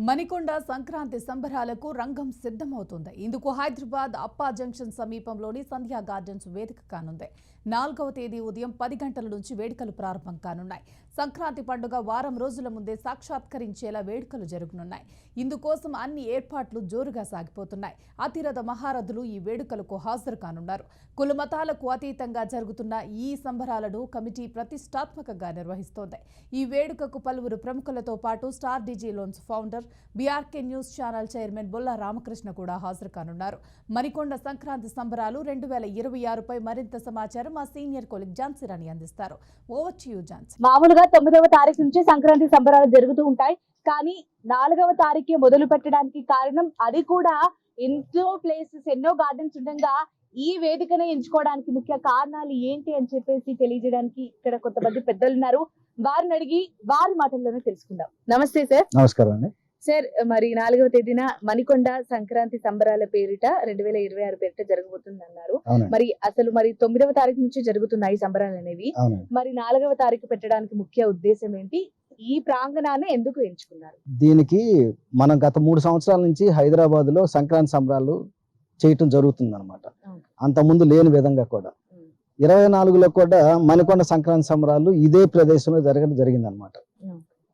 మణికొండ సంక్రాంతి సంబరాలకు రంగం సిద్ధమవుతుంది. ఇందుకు హైదరాబాద్ అప్పా జంక్షన్ సమీపంలోని సంధ్యా గార్డెన్స్ వేదిక కానుంది. 4వ తేదీ ఉదయం 10 గంటల నుంచి వేడుకలు ప్రారంభం కానున్నాయి. సంక్రాంతి పండుగ వారం రోజుల ముందే సాక్షాత్కరించేలా వేడుకలు జరగనున్నాయి. ఇందుకోసం అన్ని ఏర్పాట్లు జోరుగా సాగిపోతున్నాయి. అతిరథ మహారథులు ఈ వేడుకలకు హాజరు కానున్నారు. కులమతాలకు అతీతంగా జరుగుతున్న ఈ సంబరాలను కమిటీ ప్రతిష్టాత్మకంగా నిర్వహిస్తోంది. ఈ వేడుకకు పలువురు ప్రముఖులతో పాటు Star Digi Loans founder, BRK news channel chairman Bolla Ramakrishna కూడా హాజరు కానున్నారు. మణికొండ సంక్రాంతి సంబరాలు 2026పై మరింత సమాచారం మా సీనియర్ కొలీగ్ ఝాన్సీ రాణి అందిస్తారు. Over to you Jhansi. మామూలుగా 9వ తారీఖు నుంచి సంక్రాంతి సంబరాలు జరుగుతూ ఉంటాయి. కానీ 4వ తారీఖు మొదలు పెట్టడానికి కారణం, అది కూడా ఎంతో ప్లేసెస్, ఎన్నో గార్డెన్స్ ఉండగా ఈ వేదికను ఎంచుకోవడానికి ముఖ్య కారణాలు ఏంటి అని చెప్పేసి తెలియజేయడానికి ఇక్కడ కొంతమంది పెద్దలు ఉన్నారు. వారిని అడిగి వారి మాటల్లోనే తెలుసుకుందాం. నమస్తే సార్. నమస్కారం అండి సార్. మరి 4వ తేదీన మణికొండ సంక్రాంతి సంబరాల పేరిట 2026 పేరిట జరగబోతుంది అన్నారు. మరి అసలు 9వ తారీఖు నుంచి జరుగుతున్నాయి సంబరాలు అనేవి. మరి 4వ తారీఖు పెట్టడానికి ముఖ్య ఉద్దేశం ఏంటి? ఈ ప్రాంగణాన్ని ఎందుకు ఎంచుకున్నారు? దీనికి మనం గత 3 సంవత్సరాల నుంచి హైదరాబాద్ లో సంక్రాంతి సంబరాలు చేయటం జరుగుతుంది అనమాట. అంత ముందు లేని విధంగా కూడా 24లో కూడా మణికొండ సంక్రాంతి సంబరాలు ఇదే ప్రదేశంలో జరగడం జరిగింది అనమాట.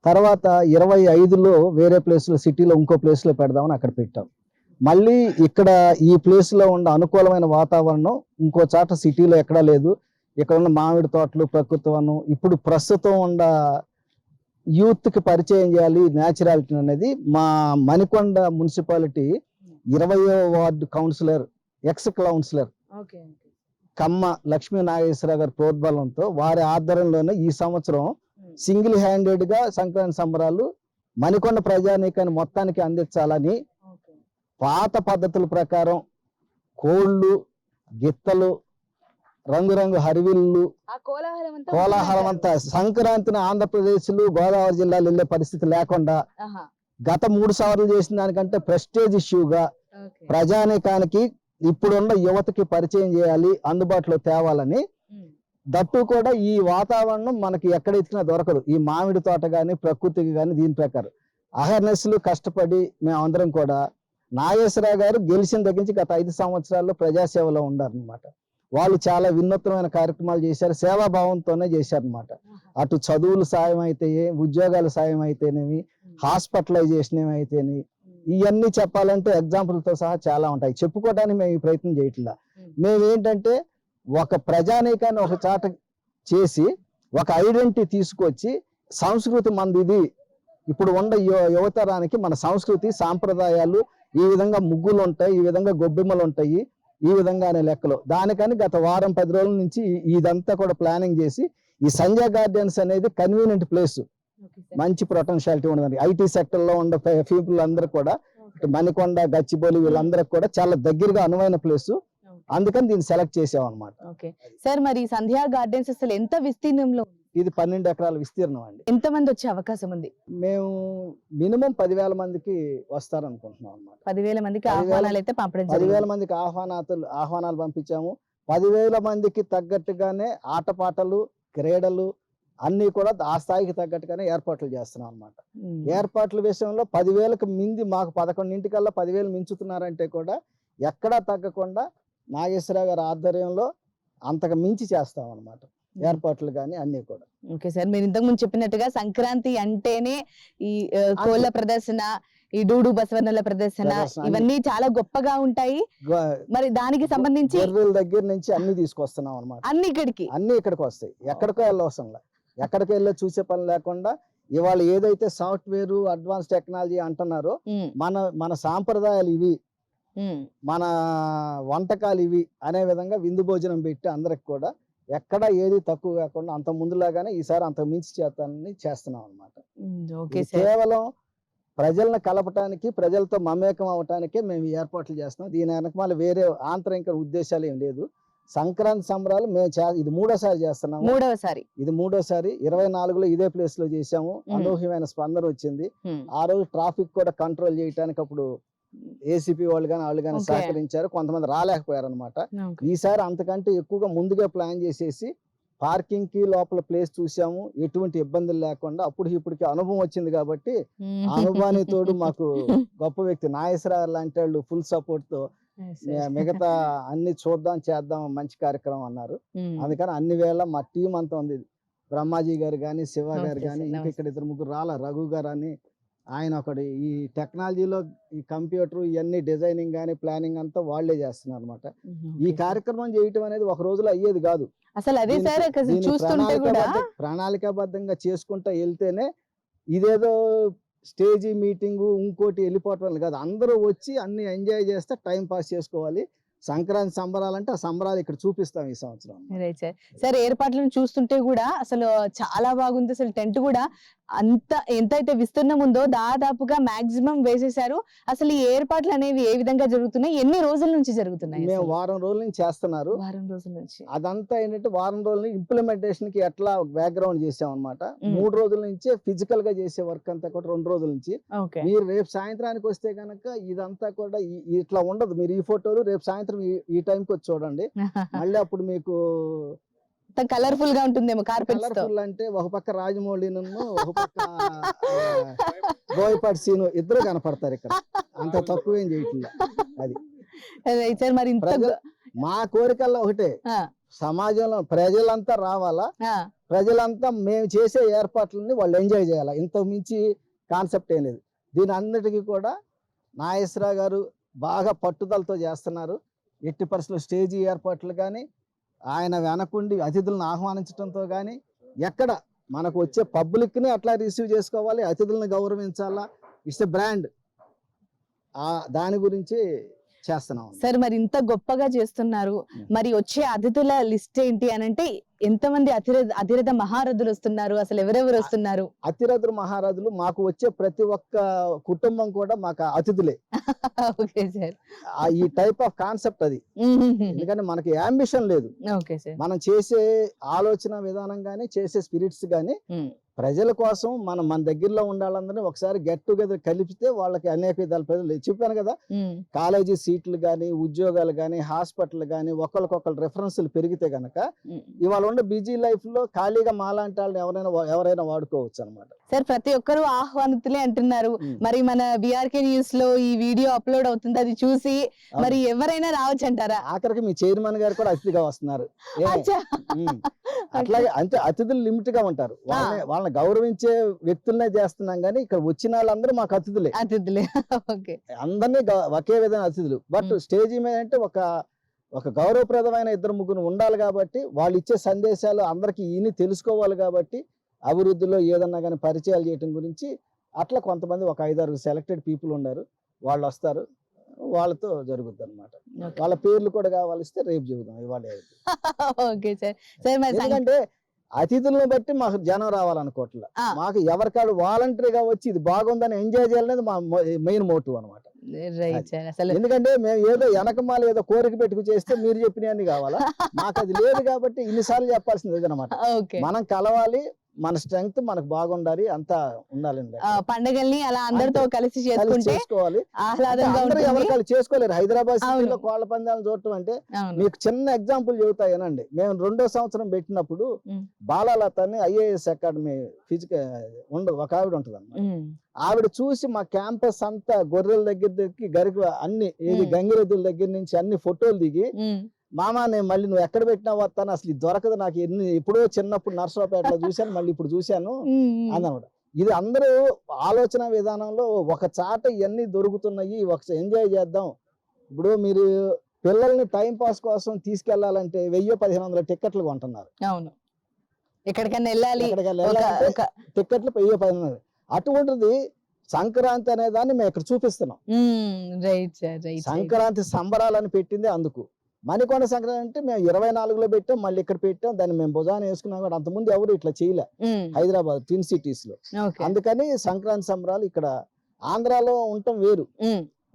తర్వాత 25లో వేరే ప్లేస్ లో, సిటీలో ఇంకో ప్లేస్ లో పెడదామని అక్కడ పెట్టాం. మళ్ళీ ఇక్కడ ఈ ప్లేస్ లో ఉన్న అనుకూలమైన వాతావరణం ఇంకో చాట సిటీలో ఎక్కడా లేదు. ఇక్కడ ఉన్న మామిడి తోటలు, ప్రకృతి వనం, ఇప్పుడు ప్రస్తుతం ఉన్న యూత్ కి పరిచయం చేయాలి న్యాచురాలిటీ అనేది మా మణికొండ మున్సిపాలిటీ 20వ ward councillor, ex councillor Kamma Lakshmi Nageswararao గారి ప్రోద్బలంతో, వారి ఆధ్వర్యంలోనే ఈ సంవత్సరం సింగిల్ హ్యాండెడ్ గా సంక్రాంతి సంబరాలు మణికొండ ప్రజానీకాన్ని మొత్తానికి అందించాలని పాత పద్ధతుల ప్రకారం కోళ్ళు, గిత్తలు, రంగురంగు హరివిల్లు, కోలాహలం అంతా సంక్రాంతిని ఆంధ్రప్రదేశ్ లో, గోదావరి జిల్లాలో వెళ్లే పరిస్థితి లేకుండా గత 3 సార్లు చేసిన దానికంటే ప్రెస్టేజ్ ఇష్యూగా ప్రజానీకానికి, ఇప్పుడున్న యువతకి పరిచయం చేయాలి, అందుబాటులో తేవాలని. దట్టు కూడా ఈ వాతావరణం మనకి ఎక్కడ ఎత్తికినా దొరకదు. ఈ మామిడి తోట గాని, ప్రకృతికి గాని, దీని ప్రకారం అవేర్నెస్ కష్టపడి మేమందరం కూడా, నాగేశ్వరరావు గారు గెలిచిన దగ్గర నుంచి గత 5 సంవత్సరాల్లో ప్రజాసేవలో ఉండారనమాట. వాళ్ళు చాలా వినూత్నమైన కార్యక్రమాలు చేశారు, సేవాభావంతోనే చేశారనమాట. అటు చదువులు సాయం అయితే, ఉద్యోగాల సాయం అయితేనేవి, హాస్పిటలైజేషన్ ఏమైతేనే, ఇవన్నీ చెప్పాలంటే ఎగ్జాంపుల్తో సహా చాలా ఉంటాయి. చెప్పుకోవడానికి మేము ఈ ప్రయత్నం చేయట్లా. మేమేంటంటే ఒక ప్రజానీకాన్ని ఒక చాట చేసి ఒక ఐడెంటిటీ తీసుకొచ్చి, సంస్కృతి మనది ఇది, ఇప్పుడు ఉన్న యువతరానికి మన సంస్కృతి సాంప్రదాయాలు, ఈ విధంగా ముగ్గులు ఉంటాయి, ఈ విధంగా గొబ్బెమ్మలు ఉంటాయి, ఈ విధంగానే లెక్కలు. దానికని గత వారం 10 రోజుల నుంచి ఇదంతా కూడా ప్లానింగ్ చేసి, ఈ సంధ్యా గార్డెన్స్ అనేది కన్వీనియంట్ ప్లేస్, మంచి పొటెన్షియాలిటీ ఉన్నది. ఐటీ సెక్టర్ లో ఉన్న పీపుల్ అందరూ కూడా, మణికొండ, గచ్చిబౌలి, వీళ్ళందరికి కూడా చాలా దగ్గరగా అనువైన ప్లేస్. అందుకని దీన్ని సెలెక్ట్ చేసాం అనమాట. సార్, మరి సంధ్యా గార్డెన్స్ అసలు ఎంత విస్తీర్ణంలో? ఇది 12 ఎకరాల విస్తీర్ణం అండి. ఎంత మంది వచ్చే అవకాశం ఉంది? మేము మినిమం 10,000 మందికి వస్తారనుకుంటున్నాం అనమాట. 10,000 మందికి ఆహ్వానాలు అయితే పంపడం, 10,000 మందికి ఆహ్వానాలు పంపించాము. 10,000 మందికి తగ్గట్టుగానే ఆటపాటలు, క్రీడలు అన్ని కూడా ఆ స్థాయికి తగ్గట్టుగానే ఏర్పాట్లు చేస్తున్నాం అనమాట. ఏర్పాట్ల విషయంలో 10,000కి మించి, మాకు 11ంటికల్లా 10,000 మించుతున్నారంటే కూడా ఎక్కడా తగ్గకుండా నాగేశ్వరరావు గారి ఆధ్వర్యంలో అంతకు మించి చేస్తాం అనమాట, ఏర్పాట్లు కానీ అన్ని కూడా. ఓకే సార్, మీరు ఇంతకు ముందు చెప్పినట్టుగా సంక్రాంతి అంటేనే ఈ కోళ్ళ ప్రదర్శన, ఈ డూడు బసవన్నల ప్రదర్శన, ఇవన్నీ చాలా గొప్పగా ఉంటాయి. మరి దానికి సంబంధించి దగ్గర నుంచి అన్ని తీసుకొస్తున్నాం అనమాట. అన్ని ఇక్కడికి వస్తాయి, ఎక్కడికో వెళ్ళవసరంలా, ఎక్కడికి వెళ్ళి చూసే పని లేకుండా. ఇవాళ ఏదైతే సాఫ్ట్వేర్, అడ్వాన్స్ టెక్నాలజీ అంటున్నారో, మన సాంప్రదాయాలు ఇవి, మన వంటకాలు ఇవి అనే విధంగా విందు భోజనం పెట్టి అందరికి కూడా ఎక్కడ ఏది తక్కువ కాకుండా అంత ముందులాగానే ఈసారి అంత మించి చేస్తున్నాం అనమాట. కేవలం ప్రజలను కలపటానికి, ప్రజలతో మమేకం అవటానికే మేము ఏర్పాట్లు చేస్తున్నాం. దీని వెనకమాల వేరే ఆంతరిక ఉద్దేశాలు ఏం లేదు. సంక్రాంతి సంబరాలు ఇది 3వసారి చేస్తున్నాము. ఇది 3వసారి. 24లో ఇదే ప్లేస్ లో చేసాము. అనూహ్యమైన స్పందన వచ్చింది. ఆ రోజు ట్రాఫిక్ కూడా కంట్రోల్ చేయడానికి అప్పుడు ఏసీపీ వాళ్ళు కానీ సహకరించారు. కొంతమంది రాలేకపోయారు అనమాట. ఈసారి అంతకంటే ఎక్కువగా ముందుగా ప్లాన్ చేసేసి పార్కింగ్ కి లోపల ప్లేస్ చూసాము, ఎటువంటి ఇబ్బందులు లేకుండా. అప్పుడు ఇప్పటికి అనుభవం వచ్చింది కాబట్టి ఆ అనుభవానికి తోడు మాకు గొప్ప వ్యక్తి నాగేశ్వరరావు లాంటి వాళ్ళు ఫుల్ సపోర్ట్ తో మిగతా అన్ని చూద్దాం చేద్దాం మంచి కార్యక్రమం అన్నారు. అందుకని అన్ని వేళ మా టీం అంతా ఉంది. బ్రహ్మాజీ గారు కానీ, శివ గారు కానీ, ఇంకా ఇక్కడ ఇద్దరు ముగ్గురు రాలా, రఘు గారు అని ఆయన ఒకటి ఈ టెక్నాలజీలో ఈ కంప్యూటర్ ఇవన్నీ డిజైనింగ్ కానీ ప్లానింగ్ అంతా వాళ్ళే చేస్తున్నారు అనమాట. ఈ కార్యక్రమం చేయటం అనేది ఒక రోజులో అయ్యేది కాదు. అసలు అదే సార్ చూస్తుంటే కూడా ప్రణాళికాబద్ధంగా చేసుకుంటా వెళ్తేనే ఇదేదో స్టేజీ మీటింగ్ ఇంకోటి వెళ్ళిపోవటం కాదు. అందరూ వచ్చి అన్ని ఎంజాయ్ చేస్తే టైం పాస్ చేసుకోవాలి. సంక్రాంతి సంబరాలంటే ఆ సంబరాలు ఇక్కడ చూపిస్తాం ఈ సంవత్సరం. సార్ ఏర్పాట్లను చూస్తుంటే కూడా అసలు చాలా బాగుంది. అసలు టెంట్ కూడా అంత ఎంతైతే విస్తీర్ణం ఉందో దాదాపుగా మాక్సిమం వేసేసారు. అసలు ఈ ఏర్పాట్లు అనేవి ఏ విధంగా జరుగుతున్నాయి, ఎన్ని రోజుల నుంచి జరుగుతున్నాయి? మేము వారం రోజుల నుంచి చేస్తున్నారు. వారం రోజుల నుంచి అదంతా ఏంటంటే వారం రోజుల నుంచి ఇంప్లిమెంటేషన్ కి ఎట్లా బ్యాక్గ్రౌండ్ చేసాం అనమాట. 3 రోజుల నుంచే ఫిజికల్ గా చేసే వర్క్ అంతా కూడా 2 రోజుల నుంచి. మీరు రేపు సాయంత్రానికి వస్తే కనుక ఇదంతా కూడా ఇట్లా ఉండదు. మీరు ఈ ఫోటోలు రేపు సాయంత్రం ఈ టైంకి వచ్చి చూడండి. మళ్ళీ అప్పుడు మీకు కలర్ఫుల్ గా ఉంటుందేమో. కలర్ఫుల్ అంటే ఒక పక్క రాజమౌళి నన్ను, ఒక పక్క బోయపాటి సీను ఇద్దరు కనపడతారు ఇక్కడ. అంత తక్కువేం చేయట్లేదు. అది మరి మా కోరికల్లో ఒకటే, సమాజంలో ప్రజలంతా రావాలా, ప్రజలంతా మేము చేసే ఏర్పాట్లని వాళ్ళు ఎంజాయ్ చేయాలా. ఇంత మించి కాన్సెప్ట్ ఏం లేదు. దీని అన్నిటికీ కూడా నాగేశ్వరరావు గారు బాగా పట్టుదలతో చేస్తున్నారు. ఎట్టి పరిస్థితుల్లో స్టేజీ ఏర్పాట్లు కానీ, ఆయన వెనకుండి అతిథులను ఆహ్వానించడంతో కానీ, ఎక్కడ మనకు వచ్చే పబ్లిక్ని అట్లా రిసీవ్ చేసుకోవాలి, అతిథులను గౌరవించాలా. It's a brand. దాని గురించి చేస్తున్నాం సార్. మరి ఇంత గొప్పగా చేస్తున్నారు, మరి వచ్చే అతిథుల లిస్ట్ ఏంటి అని అంటే ఎంతమంది అతిరథ మహారథులు వస్తున్నారు, అసలు ఎవరెవరు వస్తున్నారు? అతిరథులు మహారథులు మాకు వచ్చే ప్రతి ఒక్క కుటుంబం కూడా మాకు అతిథులే. ఈ టైప్ ఆఫ్ కాన్సెప్ట్ అది. ఎందుకంటే మనకి అంబిషన్ లేదు. మనం చేసే ఆలోచన విధానం గానీ, చేసే స్పిరిట్స్ గానీ ప్రజల కోసం మన దగ్గరలో ఉండాలందరినీ ఒకసారి గెట్ టుగెదర్ కలిపితే వాళ్ళకి అనేక విధాల ప్రజలు చెప్పాను కదా. కాలేజీ సీట్లు గానీ, ఉద్యోగాలు గానీ, హాస్పిటల్ గానీ ఒకరికొకరు రెఫరెన్స్లు పెరిగితే గనక ఇవాళ ఉన్న బిజీ లైఫ్ లో ఖాళీగా మాలాంటి వాళ్ళని ఎవరైనా వాడుకోవచ్చు అనమాట. సార్ ప్రతి ఒక్కరు ఆహ్వానితులే అంటున్నారు. మరి మన బిఆర్కే న్యూస్ లో ఈ వీడియో అప్లోడ్ అవుతుంది, అది చూసి మరి ఎవరైనా రావచ్చు అంటారా? ఆఖరికి మీ చైర్మన్ గారు కూడా అతిథిగా వస్తున్నారు. అట్లాగే అంటే అతిథులు లిమిట్ గా ఉంటారు. వాళ్ళని గౌరవించే వ్యక్తులనే చేస్తున్నాం కానీ ఇక్కడ వచ్చిన వాళ్ళందరూ మాకు అతిథులే. అందరినీ ఒకే విధంగా అతిథులు. బట్ స్టేజ్ మీద అంటే ఒక గౌరవప్రదమైన 2-3 ఉండాలి కాబట్టి వాళ్ళు ఇచ్చే సందేశాలు అందరికి ఈయన తెలుసుకోవాలి కాబట్టి అభివృద్ధిలో ఏదన్నా కానీ పరిచయాలు చేయటం గురించి అట్లా కొంతమంది ఒక 5-6 సెలెక్టెడ్ పీపుల్ ఉన్నారు. వాళ్ళు వస్తారు, వాళ్ళతో జరుగుద్ది అనమాట. వాళ్ళ పేర్లు కూడా కావాలిస్తే రేపు చెబుదాం. ఇవాళ ఎందుకంటే అతిథులను బట్టి మాకు జనం రావాలనుకోవట్లే. మాకు ఎవరికాడు వాలంటరీగా వచ్చి ఇది బాగుందని ఎంజాయ్ చేయాలనేది మా మెయిన్ మోటివ్ అనమాట. ఎందుకంటే మేము ఏదో వెనకమాల ఏదో కోరిక పెట్టుకు చేస్తే మీరు చెప్పినవన్నీ కావాలా, మాకు అది లేదు కాబట్టి ఇన్నిసార్లు చెప్పాల్సింది ఇదనమాట. మనం కలవాలి, మన స్ట్రెంగ్త్ మనకు బాగుండాలి, అంతా ఉండాలండి. పండుగల్ని అలా అందరితో కలిసి చేసుకోవాలి. ఎవరికాలు చేసుకోలేరు. హైదరాబాద్ సిటీలో కోళ్ల పందాలను చూడటం అంటే మీకు చిన్న ఎగ్జాంపుల్ చెబుతాయేనండి. మేము 2వ సంవత్సరం పెట్టినప్పుడు బాలాలత అని IAS అకాడమీ ఉండదు, ఒక ఆవిడ ఉంటది అన్నమాట. ఆవిడ చూసి మా క్యాంపస్ అంతా గొర్రెల దగ్గర అన్ని గంగిరెద్దుల దగ్గర నుంచి అన్ని ఫోటోలు దిగి, మామా నేను మళ్ళీ నువ్వు ఎక్కడ పెట్టినా వస్తాను, అసలు ఇది దొరకదు నాకు, ఎప్పుడో చిన్నప్పుడు నర్సరావుపేటలో చూశాను, మళ్ళీ ఇప్పుడు చూశాను అన్నమాట. ఇది అందరూ ఆలోచన విధానంలో ఒక చాట ఇవన్నీ దొరుకుతున్నాయి, ఒకసారి ఎంజాయ్ చేద్దాం. ఇప్పుడు మీరు పిల్లల్ని టైం పాస్ కోసం తీసుకెళ్లాలంటే 1000-1500 టికెట్లు కొంటున్నారు. అవును, ఎక్కడికైనా వెళ్ళాలి టికెట్లు 1000-1500. అటువంటిది సంక్రాంతి అనే దాన్ని మేము ఇక్కడ చూపిస్తున్నాం. సంక్రాంతి సంబరాలని పెట్టింది అందుకు. మణికొండ సంక్రాంతి అంటే మేము 24లో పెట్టాం, మళ్ళీ ఇక్కడ పెట్టాం. దాన్ని మేము భుజాన్ని వేసుకున్నాం కూడా. అంతకుముందు ఎవరు ఇట్లా చేయలే హైదరాబాద్ ట్విన్ సిటీస్ లో. అందుకని సంక్రాంతి సంబరాలు ఇక్కడ ఆంధ్రాలో ఉండటం వేరు.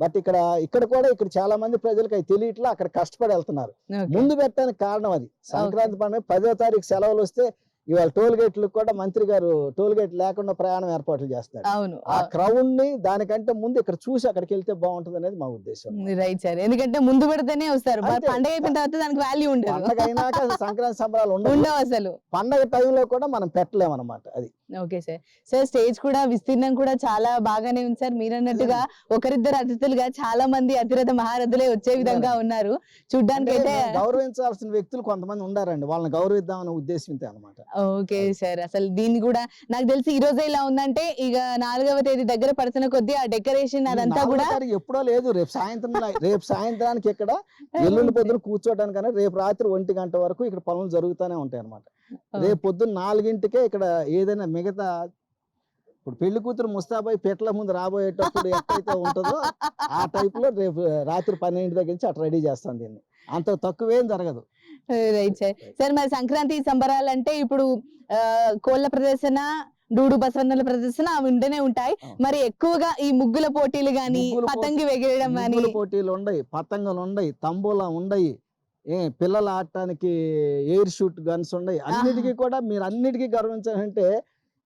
బట్ ఇక్కడ కూడా చాలా మంది ప్రజలకు అవి తెలియట్లా, అక్కడ కష్టపడి వెళ్తున్నారు. ముందు పెట్టడానికి కారణం అది. సంక్రాంతి పండుగ 10వ తారీఖు సెలవులు వస్తే ఇవాళ టోల్ గేట్లు కూడా మంత్రి గారు టోల్ గేట్ లేకుండా ప్రయాణం ఏర్పాట్లు చేస్తారు. అవును ఆ క్రౌడ్ ని దానికంటే ముందు ఇక్కడ చూసి అక్కడికి వెళ్తే బాగుంటుంది అనేది మా ఉద్దేశం. రైట్ సార్, ఎందుకంటే ముందు పెడితేనే వస్తారు, అంతే. పండగ అయిపోయిన తర్వాత దానికి వాల్యూ ఉండదు, పండగ అయినాక అసలు సంక్రాంతి సంబరాలు ఉండవు అసలు. పండగ టైంలో కూడా మనం పెట్టలేమన్నమాట. అది ఓకే సార్. సార్ స్టేజ్ కూడా విస్తీర్ణం కూడా చాలా బాగానే ఉంది సార్. మీరు అన్నట్టుగా ఒకరిద్దరు అతిథులుగా చాలా మంది అతిరథ మహారథులే వచ్చే విధంగా ఉన్నారు చూడ్డానికి అంటే అయితే. మేము గౌరవించాల్సిన వ్యక్తులు కొంతమంది ఉండారండి, వాళ్ళని గౌరవిద్దామనే ఉద్దేశంతో అనమాట. ఓకే సార్, అసలు దీన్ని కూడా నాకు తెలిసి ఈ రోజే ఇలా ఉందంటే ఇక 4వ తేదీ దగ్గర పడుతున్న కొద్దీ ఆ డెకరేషన్ అదంతా కూడా ఎప్పుడో లేదు, రేపు సాయంత్రానికి ఇక్కడ ఎల్లుండి పొద్దున కూర్చోవడానికన్నా రేపు రాత్రి 1 గంట వరకు ఇక్కడ పనులు జరుగుతూనే ఉంటాయి అనమాట. రేపు పొద్దున్న 4ంటికే ఇక్కడ ఏదైనా మిగతా ఇప్పుడు పెళ్లి కూతురు ముస్తాబాయి పెట్ల ముందు రాబోయేటప్పుడు ఎక్కడైతే ఉంటుందో ఆ టైప్ లో రేపు రాత్రి 12 దగ్గర నుంచి అట్లా రెడీ చేస్తాం దీన్ని. అంత తక్కువేం జరగదు. Right sir. సార్ మరి సంక్రాంతి సంబరాలు అంటే ఇప్పుడు కోళ్ళ ప్రదర్శన, డూడు బసవన్నల ప్రదర్శన అవి ఉంటూనే ఉంటాయి. మరి ఎక్కువగా ఈ ముగ్గుల పోటీలు గానీ, పతంగి ఎగిరడం గానీ, పోటీలు ఉండయి, పతంగులు ఉండయి, తంబూలా ఉండయి, పిల్లలు ఆడటానికి ఎయిర్ షూట్ గన్స్ ఉండయి. అన్నిటికీ కూడా మీరు అన్నిటికీ గర్వించాలంటే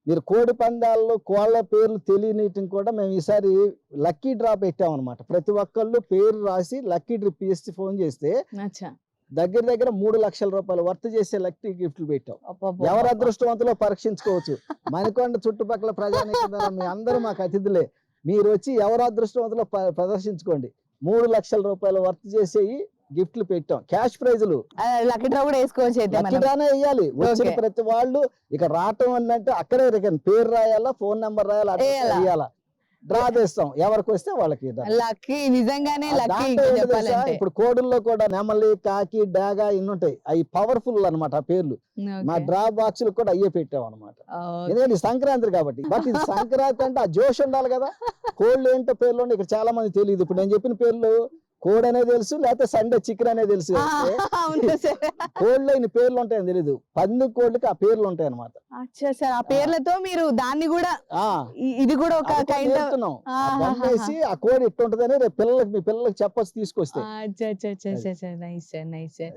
మీరు కోడి పందాల్లో కోళ్ళ పేర్లు తెలియనిటిని కూడా మేము ఈసారి లక్కీ డ్రా పెట్టామన్నమాట. ప్రతి ఒక్కళ్ళు పేరు రాసి లక్కీ డ్రిప్ ఇచ్చి ఫోన్ చేస్తే దగ్గర 3 లక్షల రూపాయలు వర్త్ చేసే లక్కీ గిఫ్ట్లు పెట్టాం. ఎవరు అదృష్టవంతులో పరీక్షించుకోవచ్చు. మణికొండ చుట్టుపక్కల ప్రజానీకరణ మీ అందరూ మాకు అతిథులే. మీరు వచ్చి ఎవరు అదృష్టవంతులో ప్రదర్శించుకోండి. 3 లక్షల రూపాయలు వర్త్ చేసేవి గిఫ్ట్లు పెట్టాం. క్యాష్ ప్రైజులు లక్కీ డ్రా కూడా వేసుకోవచ్చు. లక్కీ డ్రానే వేయాలి. వచ్చిన ప్రతి వాళ్ళు ఇక రావటం అంటే అక్కడే పేరు రాయాలా, ఫోన్ నెంబర్ రాయాలా, అడ్రస్ వేయాలా, డ్రా చేస్తాం. ఎవరికి వస్తే వాళ్ళకి లక్కీ. నిజంగానే లక్కీ. ఇప్పుడు కోడుల్లో కూడా నెమలి, కాకి, డాగా ఇన్ని ఉంటాయి. అవి పవర్ఫుల్ అన్నమాట ఆ పేర్లు. మా డ్రా బాక్స్ కూడా అయ్యే పెట్టాం అనమాట. ఎందుకంటే సంక్రాంతి కాబట్టి. బట్ ఇది సంక్రాంతి అంటే ఆ జోష్ ఉండాలి కదా. కోళ్ళు ఏంటో పేర్లు ఉన్నాయి, ఇక్కడ చాలా మంది తెలియదు. ఇప్పుడు నేను చెప్పిన పేర్లు కోడ్ అనేది తెలుసు, లేకపోతే సండే చికెన్ అనేది తెలుసు. కోడ్లో ఇన్ని పేర్లు ఉంటాయని తెలీదు. 10 కోడ్లకి ఆ పేర్లు ఉంటాయి అనమాట. ఆ పేర్లతో మీరు దాన్ని కూడా ఇది కూడా ఒక వేసి ఆ కోడ్ ఇట్టుంటదని రేపు మీ పిల్లలకి చెప్పొచ్చు తీసుకొస్తే. Nice sir.